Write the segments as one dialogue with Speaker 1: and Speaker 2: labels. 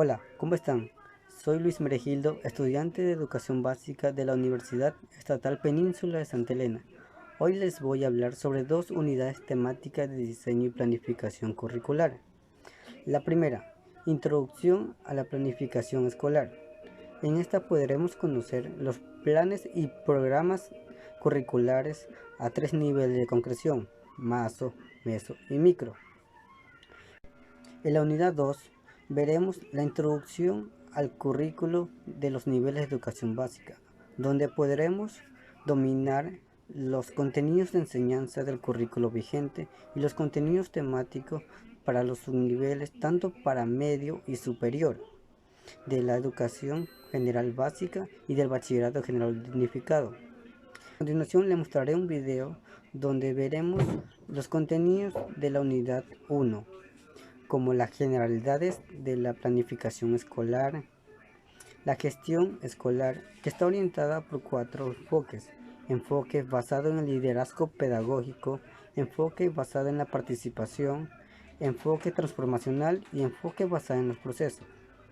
Speaker 1: Hola, ¿cómo están? Soy Luis Meregildo, estudiante de Educación Básica de la Universidad Estatal Península de Santa Elena. Hoy les voy a hablar sobre dos unidades temáticas de diseño y planificación curricular. La primera, Introducción a la planificación escolar. En esta podremos conocer los planes y programas curriculares a tres niveles de concreción: maso, meso y micro. En la unidad 2 veremos la introducción al currículo de los niveles de educación básica, donde podremos dominar los contenidos de enseñanza del currículo vigente y los contenidos temáticos para los subniveles tanto para medio y superior de la educación general básica y del bachillerato general unificado. A continuación le mostraré un video donde veremos los contenidos de la unidad 1, como las generalidades de la planificación escolar, la gestión escolar, que está orientada por cuatro enfoques: enfoque basado en el liderazgo pedagógico, enfoque basado en la participación, enfoque transformacional y enfoque basado en los procesos.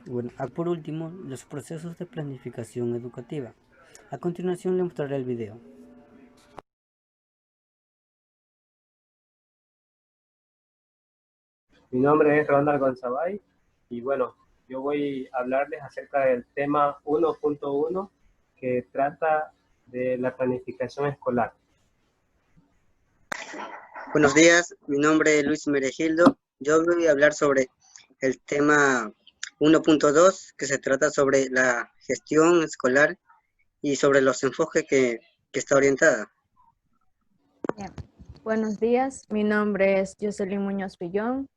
Speaker 1: Bueno, por último, los procesos de planificación educativa. A continuación le mostraré el video.
Speaker 2: Mi nombre es Ronald Gonzabay y bueno, yo voy a hablarles acerca del tema 1.1 que trata de la planificación escolar.
Speaker 1: Buenos días, mi nombre es Luis Meregildo. Yo voy a hablar sobre el tema 1.2, que se trata sobre la gestión escolar y sobre los enfoques que está orientada.
Speaker 3: Bien. Buenos días, mi nombre es Jocelyn Muñoz Pillón.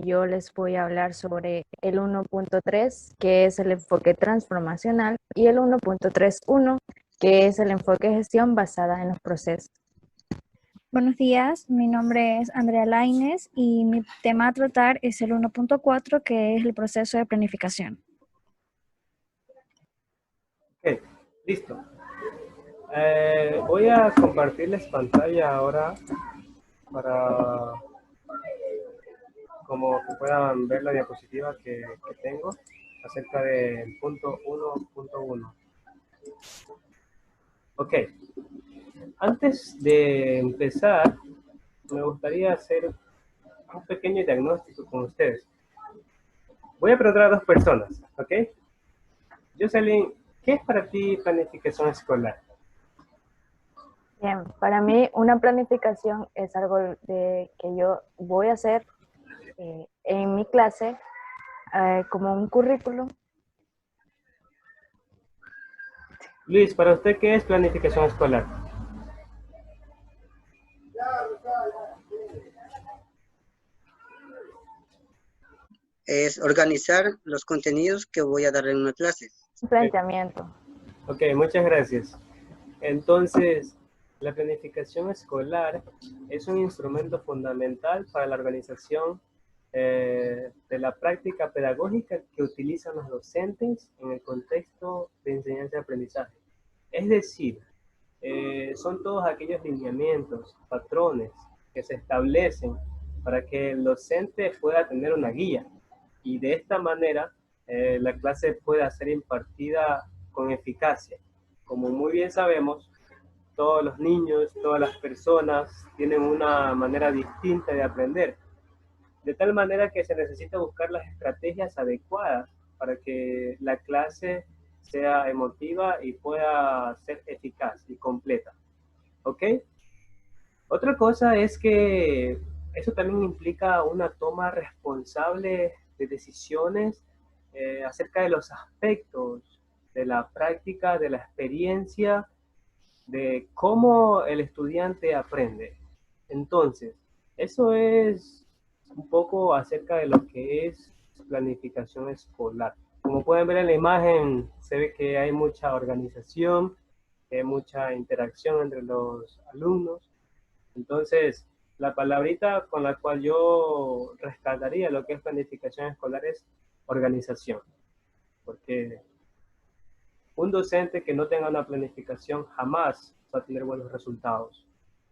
Speaker 3: Yo les voy a hablar sobre el 1.3, que es el enfoque transformacional, y el 1.31, que es el enfoque de gestión basada en los procesos.
Speaker 4: Buenos días, mi nombre es Andrea Lainez y mi tema a tratar es el 1.4, que es el proceso de planificación.
Speaker 2: Ok, listo. Voy a compartirles pantalla ahora para como que puedan ver la diapositiva que tengo acerca del punto 1.1. Ok, antes de empezar, me gustaría hacer un pequeño diagnóstico con ustedes. Voy a preguntar a dos personas, ¿ok? Jocelyn, ¿qué es para ti planificación escolar?
Speaker 3: Bien, para mí una planificación es algo que yo voy a hacer en mi clase como un currículum.
Speaker 2: Luis, ¿para usted qué es planificación escolar?
Speaker 1: Es organizar los contenidos que voy a dar en una clase.
Speaker 3: Un planteamiento.
Speaker 2: Ok, muchas gracias. Entonces, la planificación escolar es un instrumento fundamental para la organización de la práctica pedagógica que utilizan los docentes en el contexto de enseñanza y aprendizaje. Es decir, son todos aquellos lineamientos, patrones que se establecen para que el docente pueda tener una guía y de esta manera la clase pueda ser impartida con eficacia. Como muy bien sabemos, todos los niños, todas las personas tienen una manera distinta de aprender, de tal manera que se necesita buscar las estrategias adecuadas para que la clase sea emotiva y pueda ser eficaz y completa. ¿Ok? Otra cosa es que eso también implica una toma responsable de decisiones acerca de los aspectos de la práctica, de la experiencia, de cómo el estudiante aprende. Entonces, eso es un poco acerca de lo que es planificación escolar. Como pueden ver en la imagen, se ve que hay mucha organización, que hay mucha interacción entre los alumnos. Entonces, la palabrita con la cual yo rescataría lo que es planificación escolar es organización, porque un docente que no tenga una planificación jamás va a tener buenos resultados.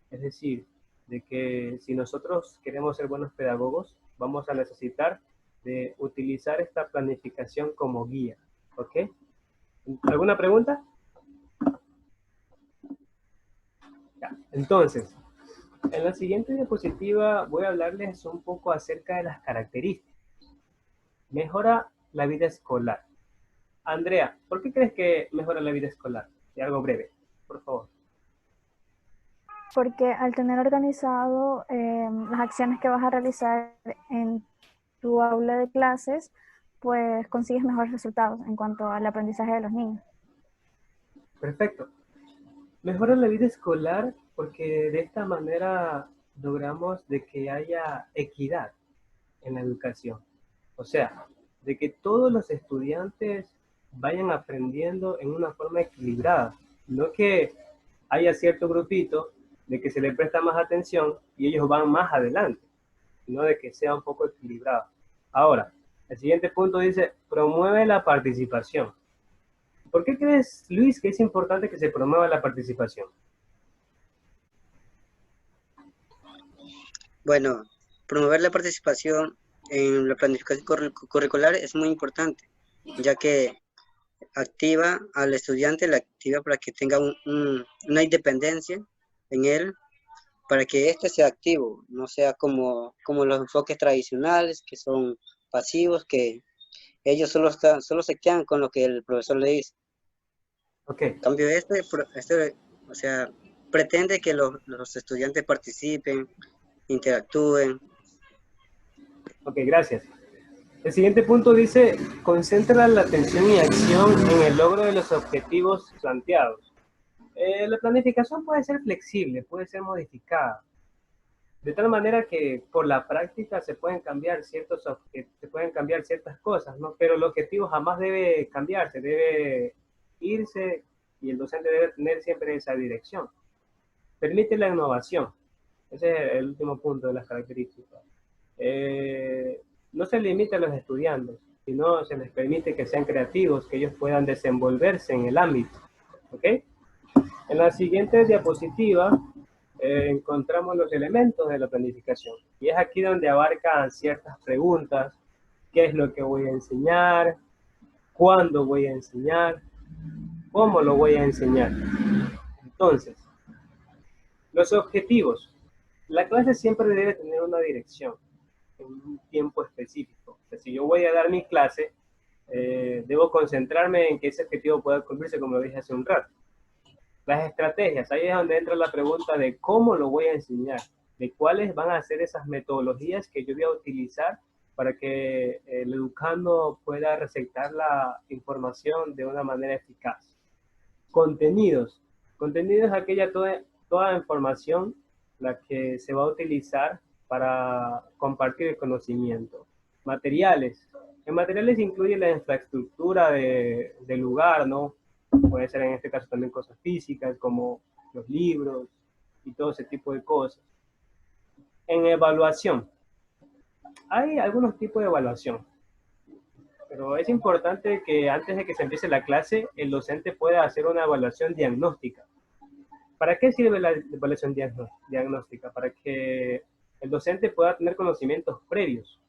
Speaker 2: Es decir, de que si nosotros queremos ser buenos pedagogos, vamos a necesitar de utilizar esta planificación como guía. ¿Ok? ¿Alguna pregunta? Ya. Entonces, en la siguiente diapositiva voy a hablarles un poco acerca de las características. Mejora la vida escolar. Andrea, ¿por qué crees que mejora la vida escolar? Y algo breve, por favor.
Speaker 4: Porque al tener organizado las acciones que vas a realizar en tu aula de clases, pues consigues mejores resultados en cuanto al aprendizaje de los niños.
Speaker 2: Perfecto. Mejora la vida escolar porque de esta manera logramos de que haya equidad en la educación. O sea, de que todos los estudiantes vayan aprendiendo en una forma equilibrada. No que haya cierto grupito de que se le presta más atención y ellos van más adelante, sino de que sea un poco equilibrado. Ahora, el siguiente punto dice, promueve la participación. ¿Por qué crees, Luis, que es importante que se promueva la participación?
Speaker 1: Bueno, promover la participación en la planificación curricular es muy importante, ya que activa al estudiante, la activa para que tenga una independencia en él, para que éste sea activo, no sea como los enfoques tradicionales, que son pasivos, que ellos solo se quedan con lo que el profesor le dice.
Speaker 2: Ok,
Speaker 1: En cambio, o sea, pretende que los estudiantes participen, interactúen.
Speaker 2: ok, gracias. El siguiente punto dice, concentra la atención y acción en el logro de los objetivos planteados. La planificación puede ser flexible, puede ser modificada, de tal manera que por la práctica se pueden cambiar ciertas cosas, ¿no? Pero el objetivo jamás debe cambiarse, debe irse y el docente debe tener siempre esa dirección. Permite la innovación. Ese es el último punto de las características. No se limita a los estudiantes, sino se les permite que sean creativos, que ellos puedan desenvolverse en el ámbito. ¿Ok? En la siguiente diapositiva encontramos los elementos de la planificación. Y es aquí donde abarcan ciertas preguntas. ¿Qué es lo que voy a enseñar? ¿Cuándo voy a enseñar? ¿Cómo lo voy a enseñar? Entonces, los objetivos. La clase siempre debe tener una dirección en un tiempo específico. O sea, si yo voy a dar mi clase, debo concentrarme en que ese objetivo pueda cumplirse, como lo dije hace un rato. Las estrategias, ahí es donde entra la pregunta de cómo lo voy a enseñar, de cuáles van a ser esas metodologías que yo voy a utilizar para que el educando pueda receptar la información de una manera eficaz. Contenidos. Contenido es aquella toda información la que se va a utilizar para compartir el conocimiento. Materiales. En materiales incluye la infraestructura del lugar, ¿no? Puede ser en este caso también cosas físicas como los libros y todo ese tipo de cosas. En evaluación. Hay algunos tipos de evaluación, pero es importante que antes de que se empiece la clase, el docente pueda hacer una evaluación diagnóstica. ¿Para qué sirve la evaluación diagnóstica? Para que el docente pueda tener conocimientos previos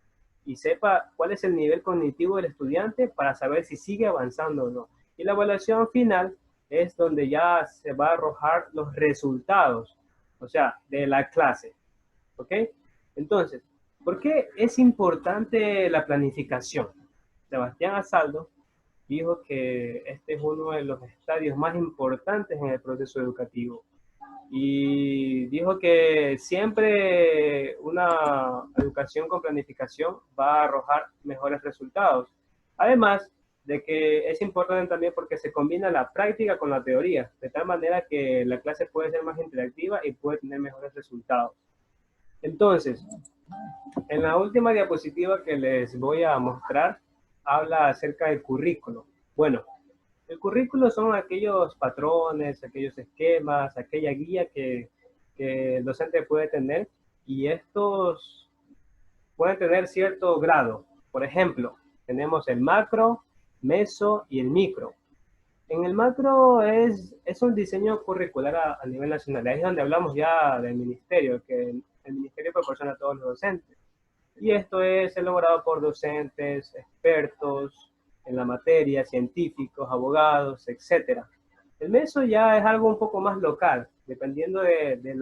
Speaker 2: y sepa cuál es el nivel cognitivo del estudiante para saber si sigue avanzando o no. Y la evaluación final es donde ya se va a arrojar los resultados, o sea, de la clase. ¿Ok? Entonces, ¿por qué es importante la planificación? Sebastián Asaldo dijo que este es uno de los estadios más importantes en el proceso educativo. Y dijo que siempre una educación con planificación va a arrojar mejores resultados. Además de que es importante también porque se combina la práctica con la teoría, de tal manera que la clase puede ser más interactiva y puede tener mejores resultados. Entonces, en la última diapositiva que les voy a mostrar, habla acerca del currículo. Bueno, el currículo son aquellos patrones, aquellos esquemas, aquella guía que el docente puede tener y estos pueden tener cierto grado. Por ejemplo, tenemos el macro, meso y el micro. En el macro es un diseño curricular a nivel nacional. Ahí es donde hablamos ya del ministerio, que el ministerio proporciona a todos los docentes. y esto es elaborado por docentes, expertos en la materia, científicos, abogados, etc. El MESO ya es algo un poco más local, dependiendo del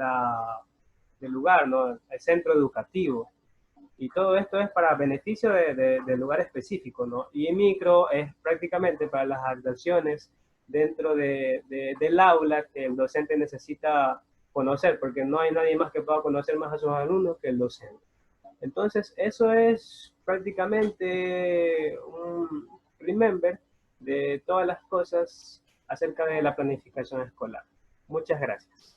Speaker 2: lugar, ¿no? El centro educativo. Y todo esto es para beneficio del lugar específico, ¿no? Y micro es prácticamente para las acciones dentro del aula que el docente necesita conocer, porque no hay nadie más que pueda conocer más a sus alumnos que el docente. Entonces, eso es prácticamente un remember de todas las cosas acerca de la planificación escolar. Muchas gracias.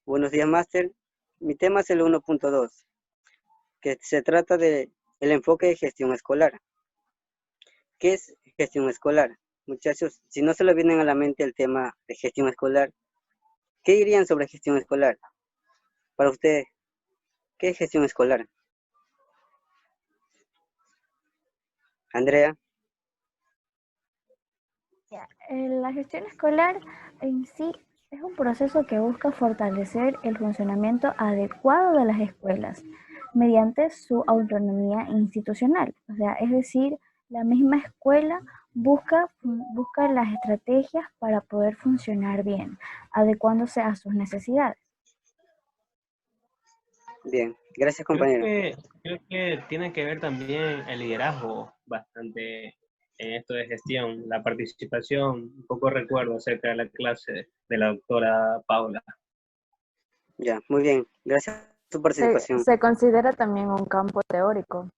Speaker 1: Buenos días, máster. Mi tema es el 1.2, que se trata de el enfoque de gestión escolar. ¿Qué es gestión escolar? Muchachos, si no se le viene a la mente el tema de gestión escolar, ¿qué dirían sobre gestión escolar? Para ustedes, ¿qué es gestión escolar? Andrea.
Speaker 4: La gestión escolar en sí es un proceso que busca fortalecer el funcionamiento adecuado de las escuelas mediante su autonomía institucional. O sea, es decir, la misma escuela busca las estrategias para poder funcionar bien, adecuándose a sus necesidades.
Speaker 1: Bien, gracias compañero.
Speaker 2: Creo que tiene que ver también el liderazgo bastante en esto de gestión, la participación, un poco recuerdo acerca de la clase de la doctora Paula.
Speaker 1: Ya, muy bien, gracias por su participación.
Speaker 3: Se considera también un campo teórico.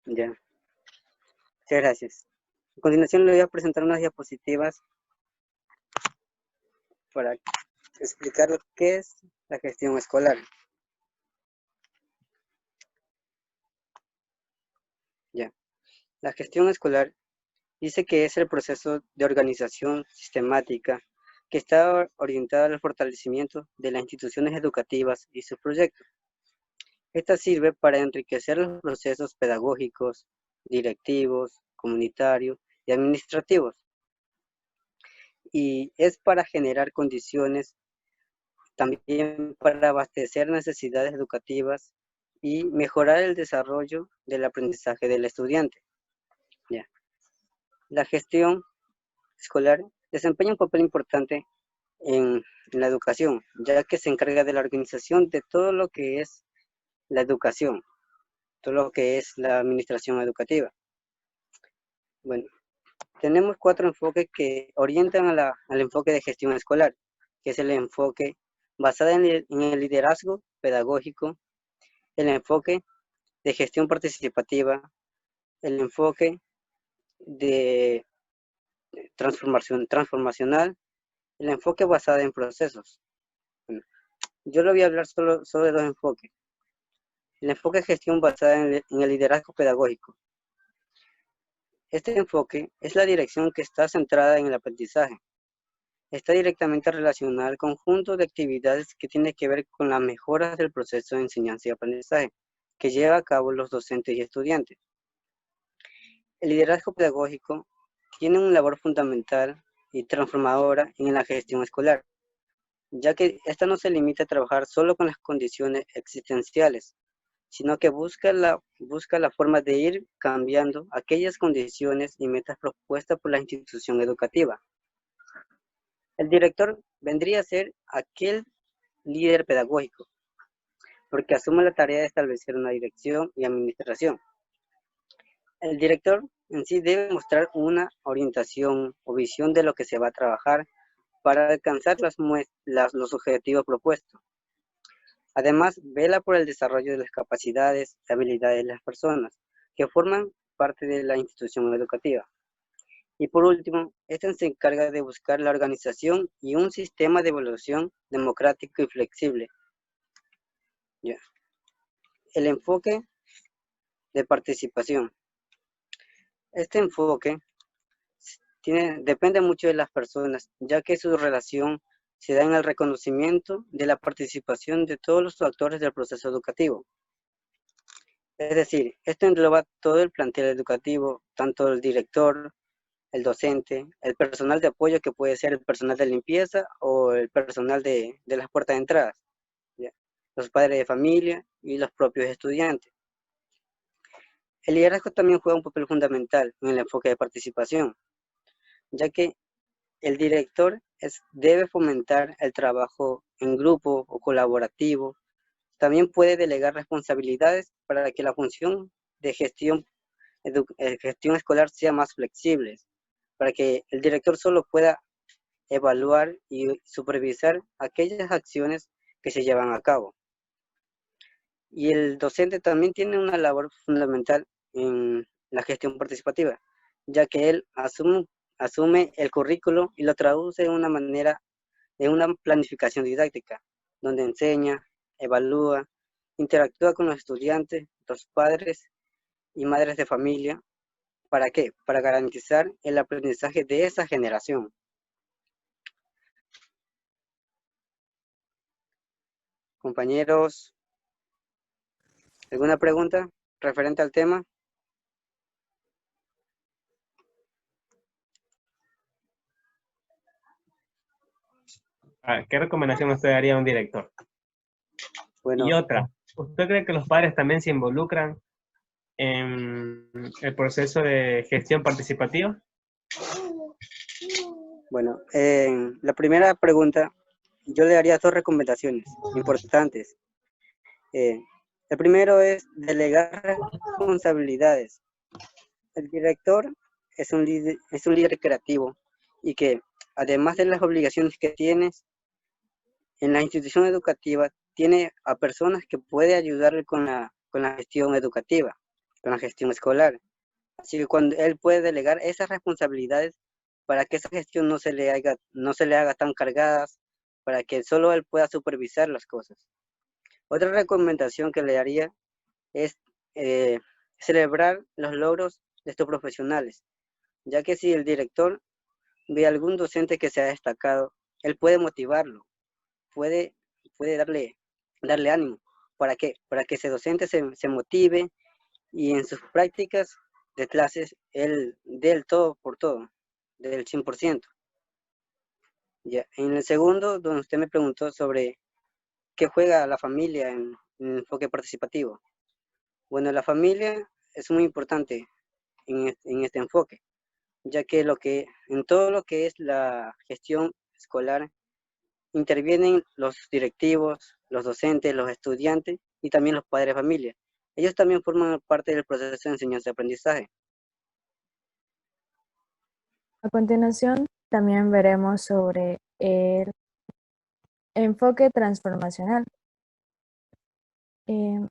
Speaker 1: Ya, muchas gracias. A continuación le voy a presentar unas diapositivas para explicar lo que es la gestión escolar. Ya, la gestión escolar dice que es el proceso de organización sistemática que está orientada al fortalecimiento de las instituciones educativas y sus proyectos. Esta sirve para enriquecer los procesos pedagógicos, directivos, comunitarios y administrativos. Y es para generar condiciones también para abastecer necesidades educativas y mejorar el desarrollo del aprendizaje del estudiante. Ya. La gestión escolar desempeña un papel importante en la educación, ya que se encarga de la organización de todo lo que es la educación, todo lo que es la administración educativa. Bueno, tenemos 4 enfoques que orientan al enfoque de gestión escolar, que es el enfoque basado en el liderazgo pedagógico, el enfoque de gestión participativa, el enfoque de transformacional, el enfoque basado en procesos. Bueno, yo le voy a hablar solo sobre 2 enfoques. El enfoque de gestión basado en el liderazgo pedagógico. Este enfoque es la dirección que está centrada en el aprendizaje. Está directamente relacionada al conjunto de actividades que tiene que ver con las mejoras del proceso de enseñanza y aprendizaje que lleva a cabo los docentes y estudiantes. El liderazgo pedagógico tiene una labor fundamental y transformadora en la gestión escolar, ya que esta no se limita a trabajar solo con las condiciones existenciales, sino que busca la forma de ir cambiando aquellas condiciones y metas propuestas por la institución educativa. El director vendría a ser aquel líder pedagógico, porque asume la tarea de establecer una dirección y administración. El director en sí debe mostrar una orientación o visión de lo que se va a trabajar para alcanzar los objetivos propuestos. Además, vela por el desarrollo de las capacidades y habilidades de las personas que forman parte de la institución educativa. Y por último, este se encarga de buscar la organización y un sistema de evaluación democrático y flexible. Ya. El enfoque de participación. Este enfoque depende mucho de las personas, ya que su relación se da en el reconocimiento de la participación de todos los actores del proceso educativo. Es decir, esto engloba todo el plantel educativo, tanto el director, el docente, el personal de apoyo que puede ser el personal de limpieza o el personal de las puertas de entrada. los padres de familia y los propios estudiantes. El liderazgo también juega un papel fundamental en el enfoque de participación, ya que el director debe fomentar el trabajo en grupo o colaborativo. También puede delegar responsabilidades para que la función de gestión escolar sea más flexible, para que el director solo pueda evaluar y supervisar aquellas acciones que se llevan a cabo. Y el docente también tiene una labor fundamental en la gestión participativa, ya que él asume el currículo y lo traduce de una planificación didáctica, donde enseña, evalúa, interactúa con los estudiantes, los padres y madres de familia. ¿Para qué? Para garantizar el aprendizaje de esa generación. Compañeros, ¿alguna pregunta referente al tema?
Speaker 2: ¿Qué recomendación usted daría a un director?
Speaker 1: Bueno,
Speaker 2: Y otra, ¿usted cree que los padres también se involucran en el proceso de gestión participativa?
Speaker 1: bueno, la primera pregunta, yo le daría 2 recomendaciones importantes. El primero es delegar responsabilidades. El director es un líder creativo y que, además de las obligaciones que tiene en la institución educativa, tiene a personas que puede ayudarle con la gestión educativa, con la gestión escolar. Así que cuando él puede delegar esas responsabilidades para que esa gestión no se le haga tan cargadas, para que solo él pueda supervisar las cosas. Otra recomendación que le daría es celebrar los logros de estos profesionales, ya que si el director ve a algún docente que se ha destacado, él puede motivarlo, puede darle ánimo. ¿Para qué? Para que ese docente se motive y en sus prácticas de clases él dé el todo por todo, del 100%. Ya. En el segundo, donde usted me preguntó sobre qué juega la familia en el enfoque participativo. Bueno, la familia es muy importante en este enfoque, ya que en todo lo que es la gestión escolar intervienen los directivos, los docentes, los estudiantes y también los padres de familia. Ellos también forman parte del proceso de enseñanza y aprendizaje.
Speaker 3: A continuación, también veremos sobre el enfoque transformacional. Esperen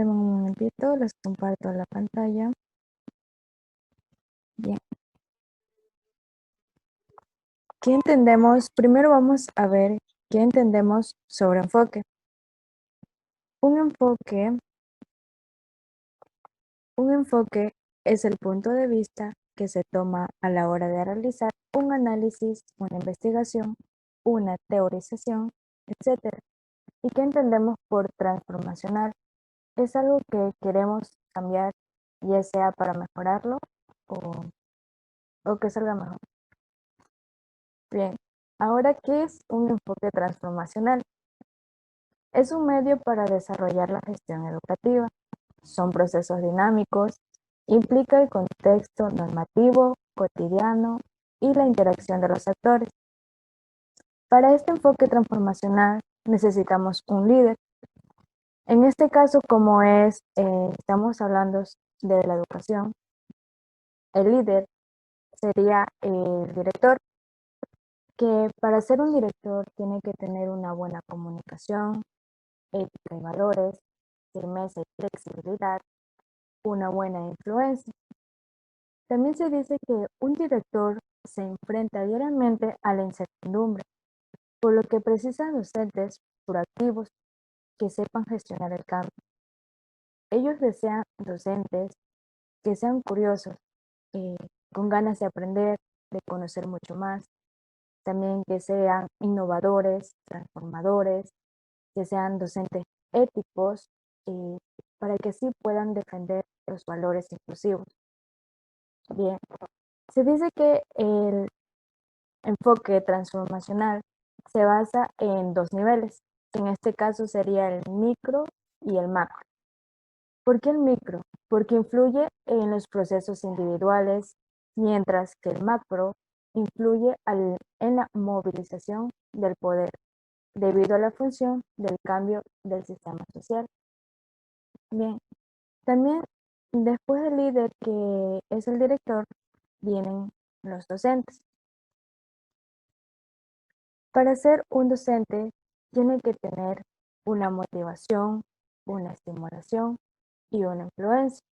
Speaker 3: un momentito, les comparto la pantalla. Bien. ¿Qué entendemos? Primero vamos a ver qué entendemos sobre enfoque. Un enfoque es el punto de vista que se toma a la hora de realizar un análisis, una investigación, una teorización, etc. ¿Y qué entendemos por transformacional? Es algo que queremos cambiar, ya sea para mejorarlo o que salga mejor. Bien, ahora, ¿qué es un enfoque transformacional? Es un medio para desarrollar la gestión educativa. Son procesos dinámicos, implica el contexto normativo, cotidiano y la interacción de los actores. Para este enfoque transformacional necesitamos un líder. En este caso, como estamos hablando de la educación, el líder sería el director, que para ser un director tiene que tener una buena comunicación, ética y valores, firmeza y flexibilidad, una buena influencia. También se dice que un director se enfrenta diariamente a la incertidumbre, por lo que precisa docentes proactivos que sepan gestionar el cambio. Ellos desean docentes que sean curiosos, con ganas de aprender, de conocer mucho más, también que sean innovadores, transformadores, que sean docentes éticos, para que así puedan defender los valores inclusivos. Bien, se dice que el enfoque transformacional se basa en 2 niveles. que en este caso sería el micro y el macro. ¿Por qué el micro? Porque influye en los procesos individuales, mientras que el macro influye en la movilización del poder, debido a la función del cambio del sistema social. Bien, también después del líder, que es el director, vienen los docentes. Para ser un docente, tiene que tener una motivación, una estimulación y una influencia.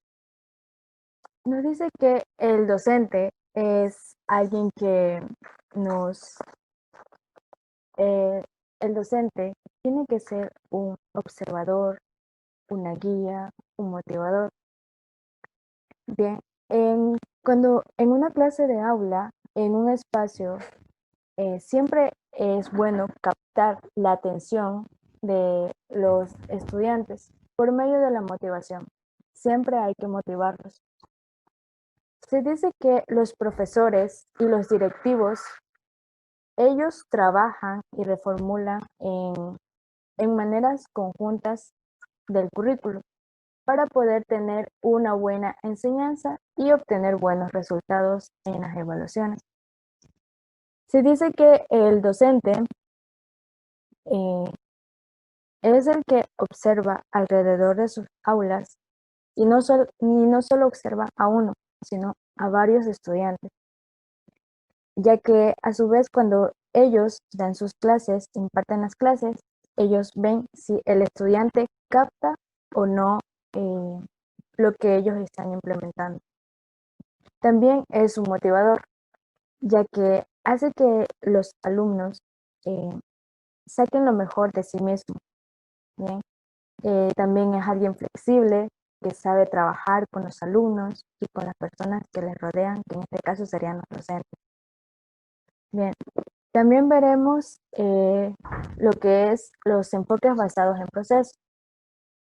Speaker 3: Nos dice que el docente es alguien que nos... el docente tiene que ser un observador, una guía, un motivador. Bien, cuando en una clase de aula, en un espacio, siempre es bueno captar la atención de los estudiantes por medio de la motivación. Siempre hay que motivarlos. Se dice que los profesores y los directivos, ellos trabajan y reformulan en maneras conjuntas del currículo para poder tener una buena enseñanza y obtener buenos resultados en las evaluaciones. Se dice que el docente es el que observa alrededor de sus aulas y no solo observa a uno, sino a varios estudiantes, ya que a su vez cuando ellos dan sus clases, imparten las clases, ellos ven si el estudiante capta o no lo que ellos están implementando. También es un motivador, ya que hace que los alumnos saquen lo mejor de sí mismos. ¿Bien? También es alguien flexible, que sabe trabajar con los alumnos y con las personas que les rodean, que en este caso serían los docentes. Bien, también veremos lo que es los enfoques basados en procesos.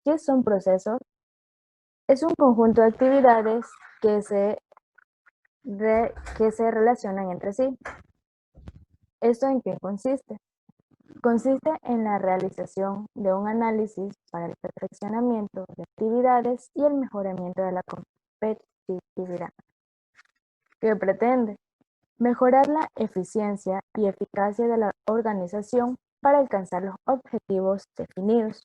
Speaker 3: ¿Qué son procesos? Es un conjunto de actividades que se relacionan entre sí. ¿Esto en qué consiste? Consiste en la realización de un análisis para el perfeccionamiento de actividades y el mejoramiento de la competitividad. ¿Qué pretende? Mejorar la eficiencia y eficacia de la organización para alcanzar los objetivos definidos.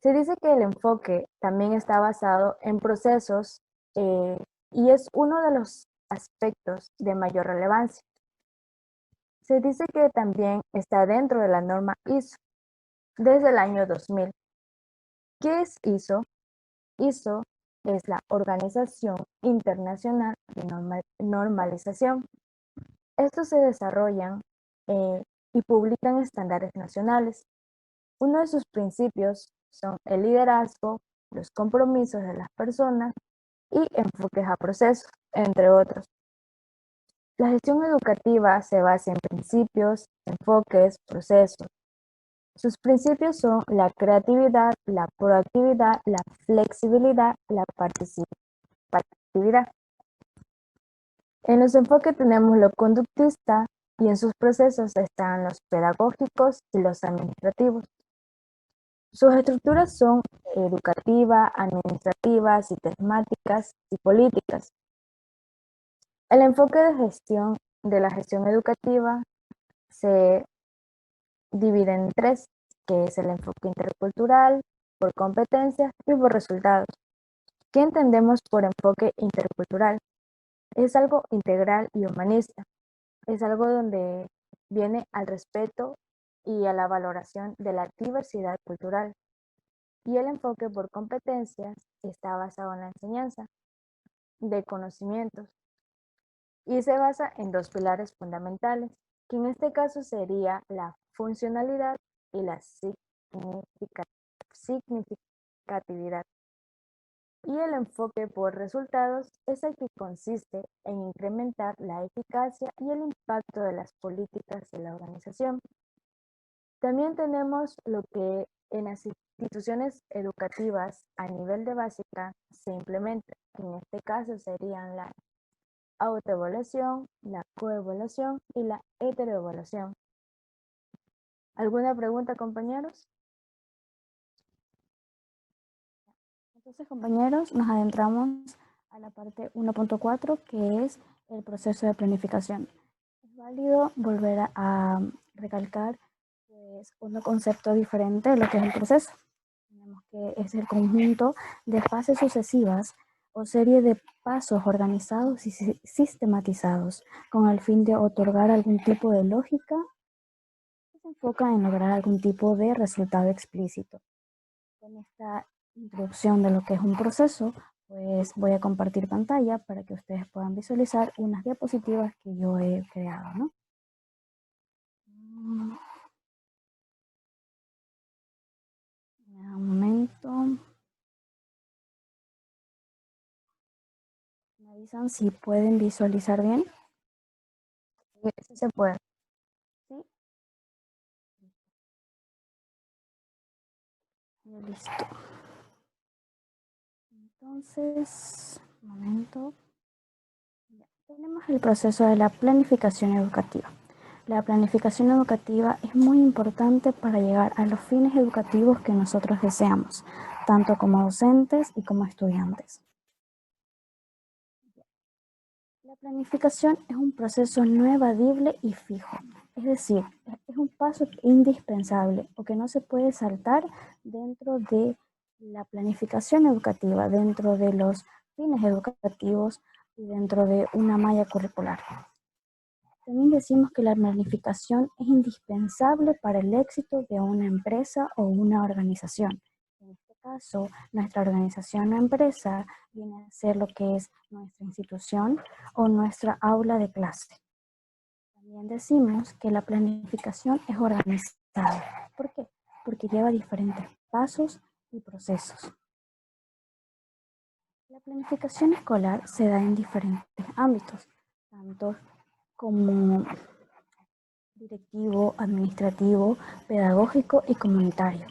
Speaker 3: Se dice que el enfoque también está basado en procesos y es uno de los aspectos de mayor relevancia. Se dice que también está dentro de la norma ISO desde el año 2000. ¿Qué es ISO? ISO es la Organización Internacional de Normalización. Estos se desarrollan y publican estándares nacionales. Uno de sus principios son el liderazgo, los compromisos de las personas y enfoques a procesos, entre otros. La gestión educativa se basa en principios, enfoques, procesos. Sus principios son la creatividad, la proactividad, la flexibilidad, la participatividad. En los enfoques tenemos lo conductista y en sus procesos están los pedagógicos y los administrativos. Sus estructuras son educativa, administrativa, sistemáticas y políticas. El enfoque de la gestión educativa se divide en tres, que es el enfoque intercultural, por competencias y por resultados. ¿Qué entendemos por enfoque intercultural? Es algo integral y humanista. Es algo donde viene al respeto y a la valoración de la diversidad cultural. Y el enfoque por competencias está basado en la enseñanza de conocimientos y se basa en dos pilares fundamentales, que en este caso sería la funcionalidad y la significatividad. Y el enfoque por resultados es el que consiste en incrementar la eficacia y el impacto de las políticas de la organización. También tenemos lo que en las instituciones educativas a nivel de básica se implementa, que en este caso serían la autoevaluación, la coevaluación y la heteroevaluación. ¿Alguna pregunta, compañeros?
Speaker 4: Entonces, compañeros, nos adentramos a la parte 1.4, que es el proceso de planificación. Es válido volver a recalcar pues, un concepto diferente de lo que es el proceso. Tenemos que es el conjunto de fases sucesivas o serie de pasos organizados y sistematizados con el fin de otorgar algún tipo de lógica que se enfoca en lograr algún tipo de resultado explícito. Con esta introducción de lo que es un proceso, pues voy a compartir pantalla para que ustedes puedan visualizar unas diapositivas que yo he creado, ¿no? Un momento. Me avisan si pueden visualizar bien.
Speaker 3: Sí se puede.
Speaker 4: Sí. Listo. Entonces, un momento. Ya, tenemos el proceso de la planificación educativa. La planificación educativa es muy importante para llegar a los fines educativos que nosotros deseamos, tanto como docentes y como estudiantes. La planificación es un proceso no evadible y fijo, es decir, es un paso indispensable o que no se puede saltar dentro de la planificación educativa, dentro de los fines educativos y dentro de una malla curricular. También decimos que la planificación es indispensable para el éxito de una empresa o una organización. En este caso, nuestra organización o empresa viene a ser lo que es nuestra institución o nuestra aula de clase. También decimos que la planificación es organizada. ¿Por qué? Porque lleva diferentes pasos y procesos. La planificación escolar se da en diferentes ámbitos, tanto como directivo, administrativo, pedagógico y comunitario.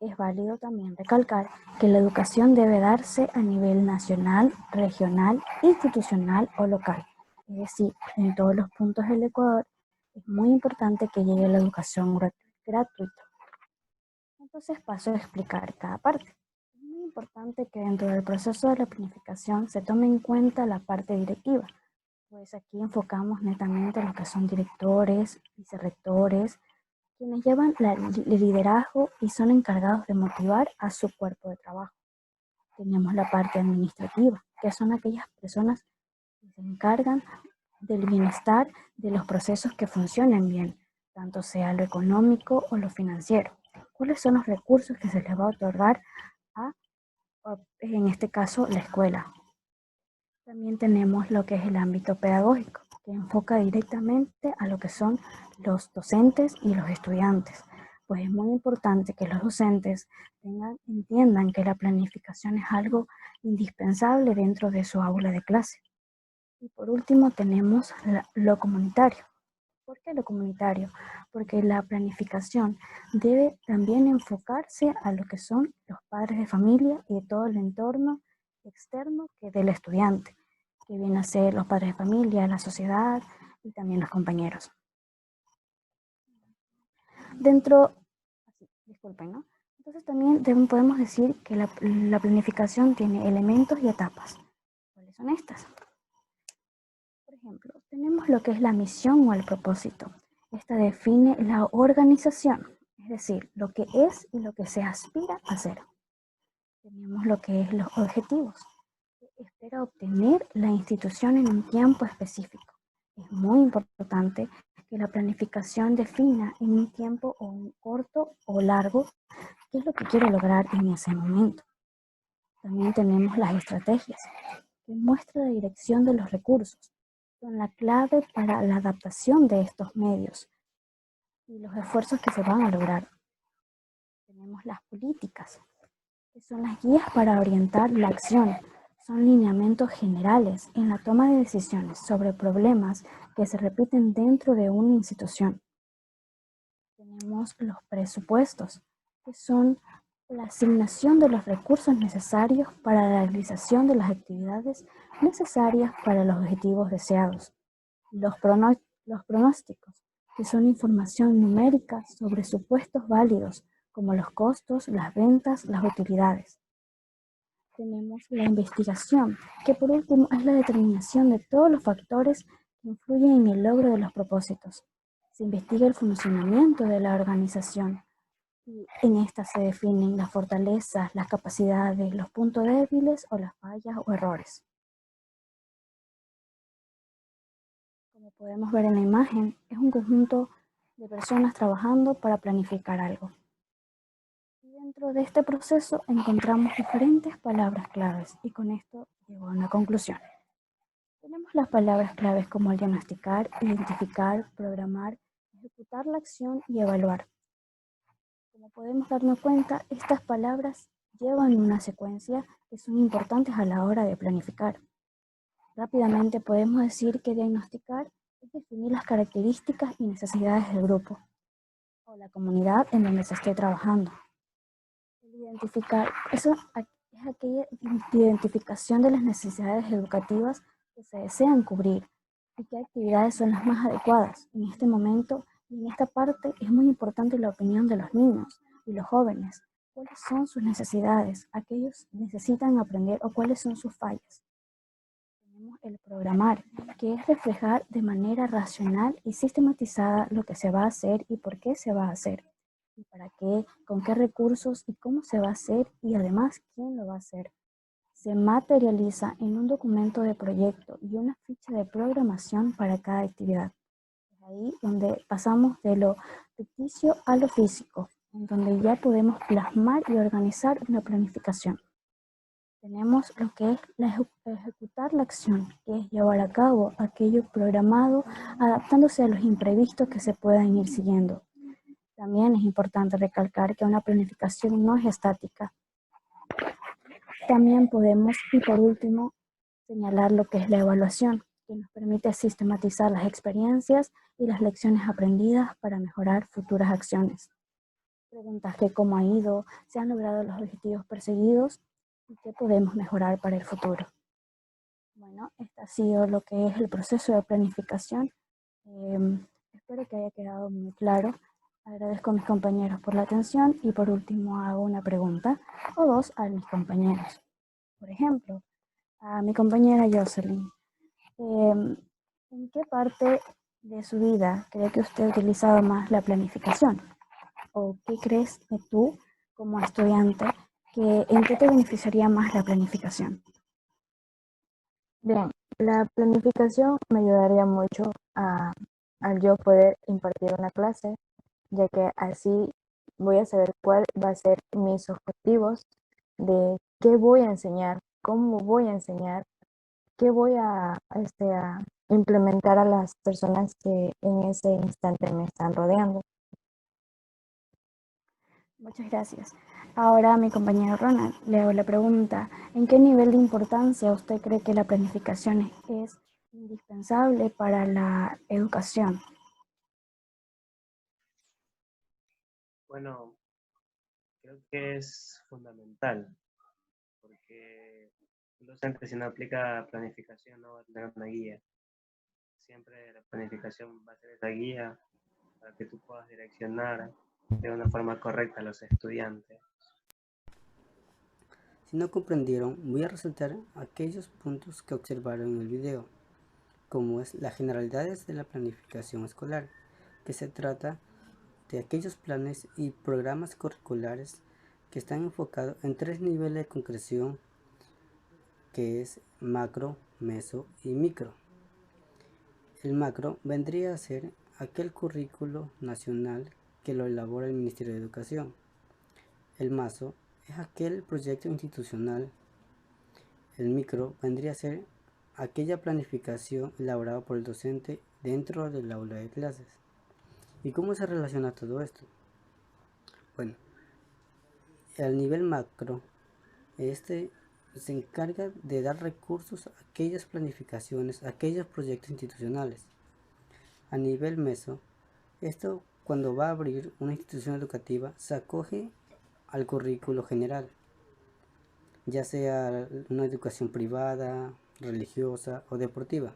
Speaker 4: Es válido también recalcar que la educación debe darse a nivel nacional, regional, institucional o local. Es decir, en todos los puntos del Ecuador es muy importante que llegue la educación gratuita. Entonces paso a explicar cada parte. Es muy importante que dentro del proceso de la planificación se tome en cuenta la parte directiva. Pues aquí enfocamos netamente lo que son directores, vicerrectores, quienes llevan el liderazgo y son encargados de motivar a su cuerpo de trabajo. Tenemos la parte administrativa, que son aquellas personas que se encargan del bienestar de los procesos que funcionen bien, tanto sea lo económico o lo financiero. ¿Cuáles son los recursos que se les va a otorgar en este caso, la escuela? También tenemos lo que es el ámbito pedagógico, que enfoca directamente a lo que son los docentes y los estudiantes. Pues es muy importante que los docentes entiendan que la planificación es algo indispensable dentro de su aula de clase. Y por último tenemos lo comunitario. ¿Por qué lo comunitario? Porque la planificación debe también enfocarse a lo que son los padres de familia y todo el entorno externo que del estudiante, que vienen a ser los padres de familia, la sociedad y también los compañeros. Disculpen, ¿no? Entonces también podemos decir que la planificación tiene elementos y etapas. ¿Cuáles son estas? Por ejemplo, tenemos lo que es la misión o el propósito. Esta define la organización, es decir, lo que es y lo que se aspira a hacer. Tenemos lo que es los objetivos. Espera obtener la institución en un tiempo específico. Es muy importante que la planificación defina en un tiempo o un corto o largo qué es lo que quiere lograr en ese momento. También tenemos las estrategias, que muestran la dirección de los recursos. Son la clave para la adaptación de estos medios y los esfuerzos que se van a lograr. Tenemos las políticas, que son las guías para orientar la acción. Son lineamientos generales en la toma de decisiones sobre problemas que se repiten dentro de una institución. Tenemos los presupuestos, que son la asignación de los recursos necesarios para la realización de las actividades necesarias para los objetivos deseados. Los pronósticos que son información numérica sobre supuestos válidos, como los costos, las ventas, las utilidades. Tenemos la investigación, que por último es la determinación de todos los factores que influyen en el logro de los propósitos. Se investiga el funcionamiento de la organización y en esta se definen las fortalezas, las capacidades, los puntos débiles o las fallas o errores. Como podemos ver en la imagen, es un conjunto de personas trabajando para planificar algo. Y dentro de este proceso encontramos diferentes palabras claves y con esto llego a una conclusión. Tenemos las palabras claves como el diagnosticar, identificar, programar, ejecutar la acción y evaluar. Como podemos darnos cuenta, estas palabras llevan una secuencia que son importantes a la hora de planificar. Rápidamente podemos decir que diagnosticar es definir las características y necesidades del grupo o la comunidad en donde se esté trabajando. El identificar, eso es aquella identificación de las necesidades educativas que se desean cubrir y qué actividades son las más adecuadas. En este momento y en esta parte es muy importante la opinión de los niños y los jóvenes. ¿Cuáles son sus necesidades? ¿Aquellos necesitan aprender o cuáles son sus fallas? Tenemos el programar, que es reflejar de manera racional y sistematizada lo que se va a hacer y por qué se va a hacer. Y para qué, con qué recursos y cómo se va a hacer y además quién lo va a hacer. Se materializa en un documento de proyecto y una ficha de programación para cada actividad. Es ahí donde pasamos de lo ficticio a lo físico, en donde ya podemos plasmar y organizar una planificación. Tenemos lo que es ejecutar la acción, que es llevar a cabo aquello programado, adaptándose a los imprevistos que se puedan ir siguiendo. También es importante recalcar que una planificación no es estática. También podemos, y por último, señalar lo que es la evaluación, que nos permite sistematizar las experiencias y las lecciones aprendidas para mejorar futuras acciones. Preguntas que cómo ha ido, se han logrado los objetivos perseguidos y qué podemos mejorar para el futuro. Bueno, este ha sido lo que es el proceso de planificación. Espero que haya quedado muy claro. Agradezco a mis compañeros por la atención y por último hago una pregunta o dos a mis compañeros. Por ejemplo, a mi compañera Jocelyn, ¿en qué parte de su vida cree que usted ha utilizado más la planificación? ¿O qué crees que tú, como estudiante, en qué te beneficiaría más la planificación?
Speaker 3: Bien, la planificación me ayudaría mucho al yo poder impartir una clase, ya que así voy a saber cuál va a ser mis objetivos, de qué voy a enseñar, cómo voy a enseñar, qué voy a implementar a las personas que en ese instante me están rodeando.
Speaker 4: Muchas gracias. Ahora a mi compañero Ronald le hago la pregunta, ¿en qué nivel de importancia usted cree que la planificación es indispensable para la educación?
Speaker 2: Bueno, creo que es fundamental, porque un docente si no aplica planificación no va a tener una guía. Siempre la planificación va a ser esa guía para que tú puedas direccionar de una forma correcta a los estudiantes.
Speaker 1: Si no comprendieron, voy a resaltar aquellos puntos que observaron en el video, como es las generalidades de la planificación escolar, que se trata de aquellos planes y programas curriculares que están enfocados en tres niveles de concreción, que es macro, meso y micro. El macro vendría a ser aquel currículo nacional que lo elabora el Ministerio de Educación. El meso es aquel proyecto institucional. El micro vendría a ser aquella planificación elaborada por el docente dentro del aula de clases. ¿Y cómo se relaciona todo esto? Bueno, al nivel macro, este se encarga de dar recursos a aquellas planificaciones, a aquellos proyectos institucionales. A nivel meso, esto cuando va a abrir una institución educativa se acoge al currículo general, ya sea una educación privada, religiosa o deportiva,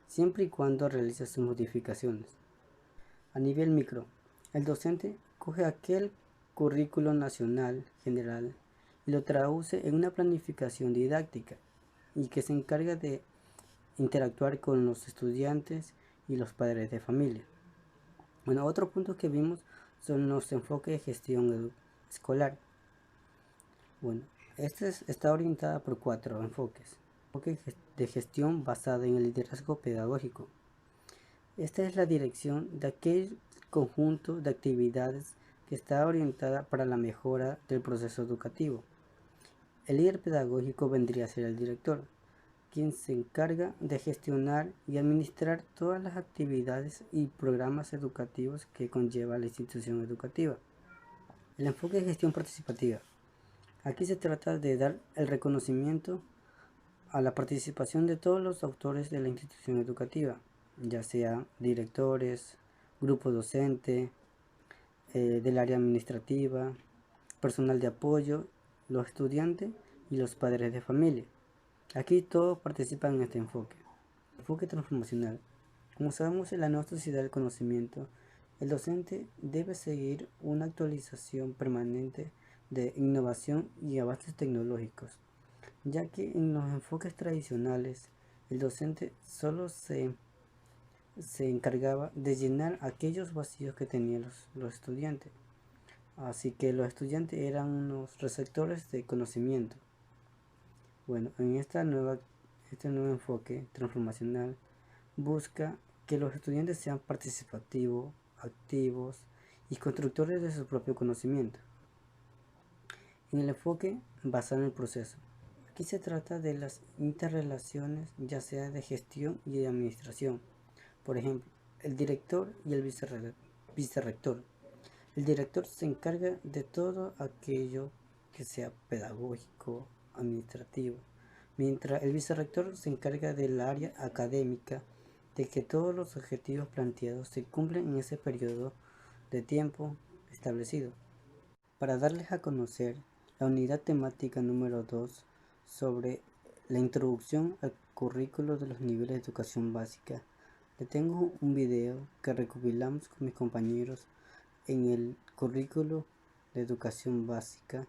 Speaker 1: siempre y cuando realice sus modificaciones. A nivel micro, el docente coge aquel currículo nacional general y lo traduce en una planificación didáctica y que se encarga de interactuar con los estudiantes y los padres de familia. Bueno, otro punto que vimos son los enfoques de gestión escolar. Bueno, está orientada por 4 enfoques. Enfoque de gestión basada en el liderazgo pedagógico. Esta es la dirección de aquel conjunto de actividades que está orientada para la mejora del proceso educativo. El líder pedagógico vendría a ser el director, quien se encarga de gestionar y administrar todas las actividades y programas educativos que conlleva la institución educativa. El enfoque de gestión participativa. Aquí se trata de dar el reconocimiento a la participación de todos los autores de la institución educativa, ya sea directores, grupo docente, del área administrativa, personal de apoyo, los estudiantes y los padres de familia. Aquí todos participan en este enfoque. Enfoque transformacional. Como sabemos, en la nueva sociedad del conocimiento, el docente debe seguir una actualización permanente de innovación y avances tecnológicos, ya que en los enfoques tradicionales el docente solo se encargaba de llenar aquellos vacíos que tenían los estudiantes. Así que los estudiantes eran unos receptores de conocimiento. Bueno, en este nuevo enfoque transformacional busca que los estudiantes sean participativos, activos y constructores de su propio conocimiento. En el enfoque basado en el proceso. Aquí se trata de las interrelaciones, ya sea de gestión y de administración. Por ejemplo, el director y el vicerrector. El director se encarga de todo aquello que sea pedagógico, administrativo, mientras el vicerrector se encarga del área académica, de que todos los objetivos planteados se cumplen en ese periodo de tiempo establecido. Para darles a conocer la unidad temática número 2 sobre la introducción al currículo de los niveles de educación básica, le tengo un video que recopilamos con mis compañeros en el currículo de educación básica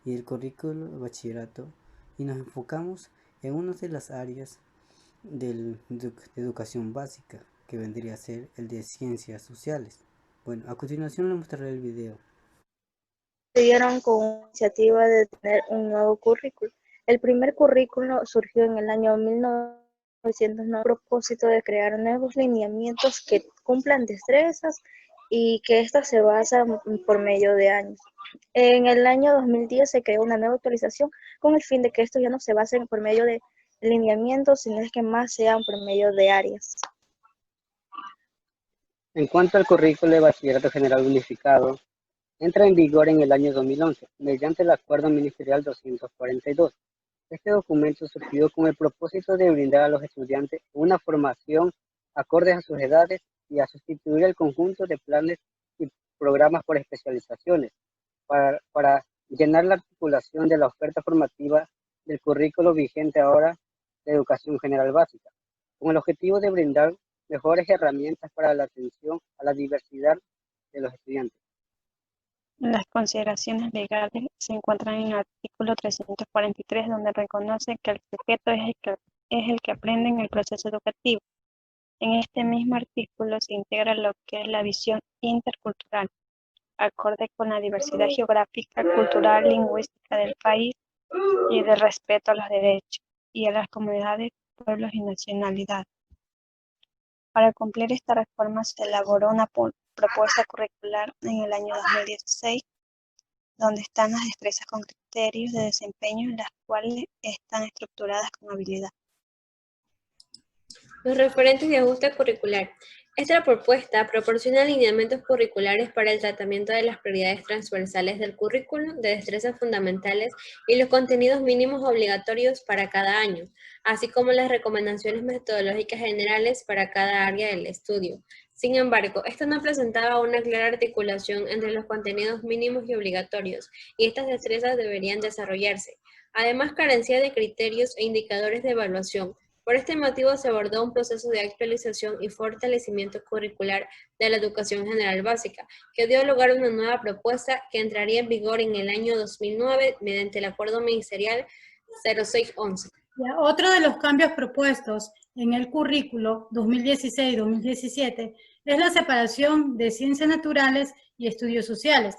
Speaker 1: y el currículo de bachillerato, y nos enfocamos en una de las áreas de educación básica, que vendría a ser el de ciencias sociales. Bueno, a continuación les mostraré el video.
Speaker 5: Dieron con una iniciativa de tener un nuevo currículo. El primer currículo surgió en el año 1990 a propósito de crear nuevos lineamientos que cumplan destrezas y que éstas se basan por medio de años. En el año 2010 se creó una nueva actualización con el fin de que estos ya no se basen por medio de lineamientos, sino que más sean por medio de áreas.
Speaker 6: En cuanto al currículo de Bachillerato General Unificado, entra en vigor en el año 2011, mediante el Acuerdo Ministerial 242. Este documento surgió con el propósito de brindar a los estudiantes una formación acorde a sus edades y a sustituir el conjunto de planes y programas por especializaciones para llenar la articulación de la oferta formativa del currículo vigente ahora de Educación General Básica, con el objetivo de brindar mejores herramientas para la atención a la diversidad de los estudiantes.
Speaker 7: Las consideraciones legales se encuentran en el artículo 343, donde reconoce que el sujeto es el que aprende en el proceso educativo. En este mismo artículo se integra lo que es la visión intercultural, acorde con la diversidad geográfica, cultural, lingüística del país y de respeto a los derechos y a las comunidades, pueblos y nacionalidades. Para cumplir esta reforma se elaboró una propuesta curricular en el año 2016, donde están las destrezas con criterios de desempeño, las cuales están estructuradas con habilidad.
Speaker 8: Los referentes de ajuste curricular. Esta propuesta proporciona lineamientos curriculares para el tratamiento de las prioridades transversales del currículo, de destrezas fundamentales y los contenidos mínimos obligatorios para cada año, así como las recomendaciones metodológicas generales para cada área del estudio. Sin embargo, esto no presentaba una clara articulación entre los contenidos mínimos y obligatorios, y estas destrezas deberían desarrollarse. Además, carecía de criterios e indicadores de evaluación, Por este motivo se abordó un proceso de actualización y fortalecimiento curricular de la educación general básica, que dio lugar a una nueva propuesta que entraría en vigor en el año 2009 mediante el Acuerdo Ministerial 0611.
Speaker 9: Otro de los cambios propuestos en el currículo 2016-2017 es la separación de ciencias naturales y estudios sociales.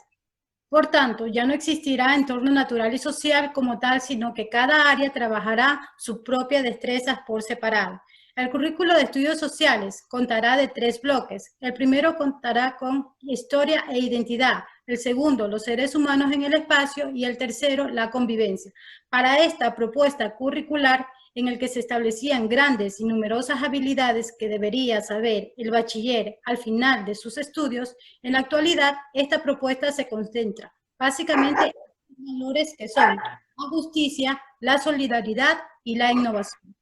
Speaker 9: Por tanto, ya no existirá entorno natural y social como tal, sino que cada área trabajará sus propias destrezas por separado. El currículo de estudios sociales contará de 3 bloques. El primero contará con historia e identidad, el segundo, los seres humanos en el espacio, y el tercero, la convivencia. Para esta propuesta curricular, en el que se establecían grandes y numerosas habilidades que debería saber el bachiller al final de sus estudios, en la actualidad esta propuesta se concentra básicamente en valores que son la justicia, la solidaridad y la innovación.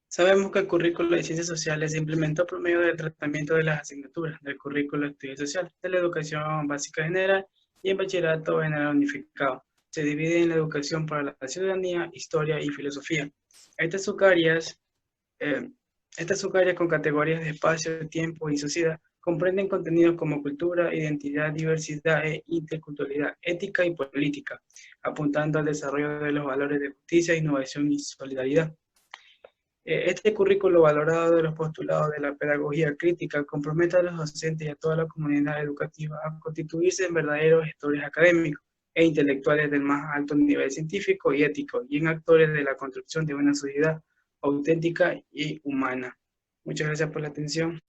Speaker 10: Sabemos que el currículo de Ciencias Sociales se implementó por medio del tratamiento de las asignaturas del currículo de Estudios Sociales, de la Educación Básica General y el Bachillerato General Unificado. Se divide en la educación para la ciudadanía, historia y filosofía. Estas subáreas con categorías de espacio, tiempo y sociedad comprenden contenidos como cultura, identidad, diversidad e interculturalidad, ética y política, apuntando al desarrollo de los valores de justicia, innovación y solidaridad. Este currículo valorado de los postulados de la pedagogía crítica compromete a los docentes y a toda la comunidad educativa a constituirse en verdaderos gestores académicos e intelectuales del más alto nivel científico y ético, y en actores de la construcción de una sociedad auténtica y humana. Muchas gracias por la atención.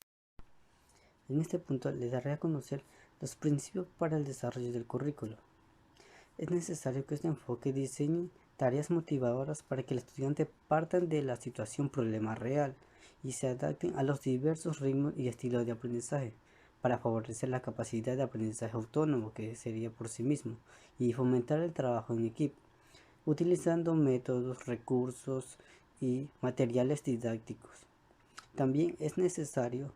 Speaker 1: En este punto les daré a conocer los principios para el desarrollo del currículo. Es necesario que este enfoque diseñe tareas motivadoras para que el estudiante partan de la situación problema real y se adapten a los diversos ritmos y estilos de aprendizaje para favorecer la capacidad de aprendizaje autónomo, que sería por sí mismo, y fomentar el trabajo en equipo, utilizando métodos, recursos y materiales didácticos. También es necesario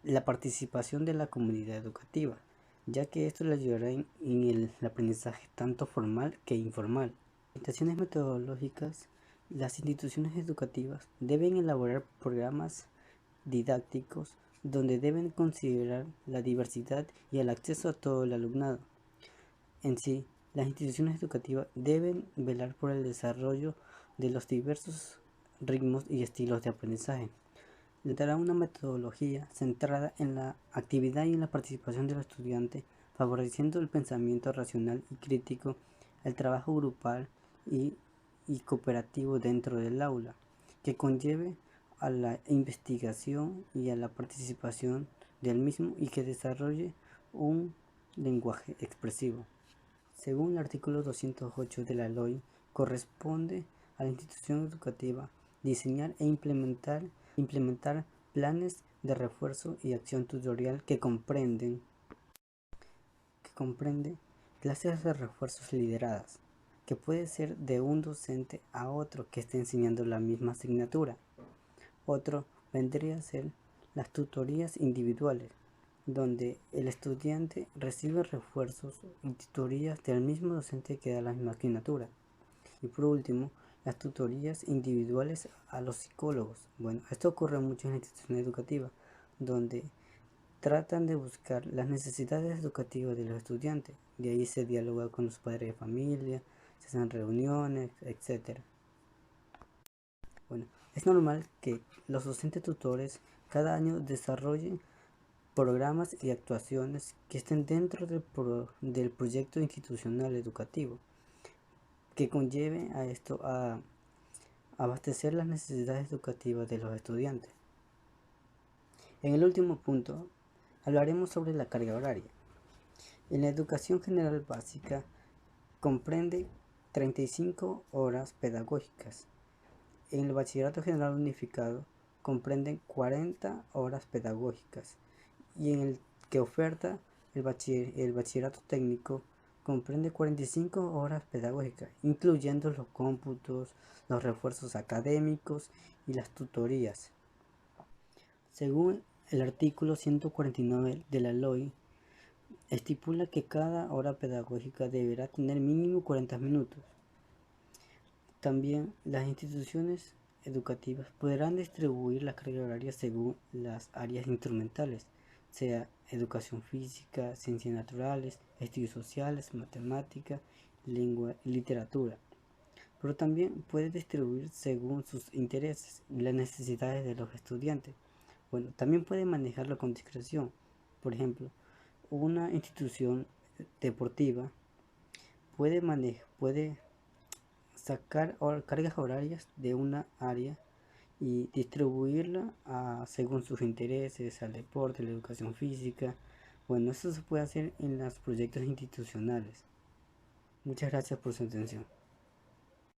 Speaker 1: la participación de la comunidad educativa, ya que esto le ayudará en el aprendizaje tanto formal que informal. Orientaciones metodológicas. Las instituciones educativas deben elaborar programas didácticos donde deben considerar la diversidad y el acceso a todo el alumnado. En sí, las instituciones educativas deben velar por el desarrollo de los diversos ritmos y estilos de aprendizaje. Le dará una metodología centrada en la actividad y en la participación del estudiante, favoreciendo el pensamiento racional y crítico, el trabajo grupal y cooperativo dentro del aula, que conlleve a la investigación y a la participación del mismo y que desarrolle un lenguaje expresivo. Según el artículo 208 de la LOI, corresponde a la institución educativa diseñar e implementar planes de refuerzo y acción tutorial que comprende clases de refuerzos lideradas, que puede ser de un docente a otro que esté enseñando la misma asignatura. Otro vendría a ser las tutorías individuales, donde el estudiante recibe refuerzos y tutorías del mismo docente que da la misma asignatura. Y por último, las tutorías individuales a los psicólogos. Bueno, esto ocurre mucho en la institución educativa, donde tratan de buscar las necesidades educativas de los estudiantes. De ahí se dialoga con los padres de familia, se hacen reuniones, etc. Bueno, es normal que los docentes tutores cada año desarrollen programas y actuaciones que estén dentro del proyecto institucional educativo, que conlleve a esto a abastecer las necesidades educativas de los estudiantes. En el último punto, hablaremos sobre la carga horaria. En la educación general básica comprende 35 horas pedagógicas. En el bachillerato general unificado comprenden 40 horas pedagógicas, y en el que oferta el bachillerato técnico comprende 45 horas pedagógicas, incluyendo los cómputos, los refuerzos académicos y las tutorías. Según el artículo 149 de la LOI, estipula que cada hora pedagógica deberá tener mínimo 40 minutos. También las instituciones educativas podrán distribuir la carga horaria según las áreas instrumentales, sea educación física, ciencias naturales, estudios sociales, matemática, lengua y literatura. Pero también puede distribuir según sus intereses y las necesidades de los estudiantes. Bueno, también puede manejarlo con discreción. Por ejemplo, una institución deportiva puede sacar cargas horarias de una área y distribuirla según sus intereses, al deporte, la educación física. Bueno, eso se puede hacer en los proyectos institucionales. Muchas gracias por su atención.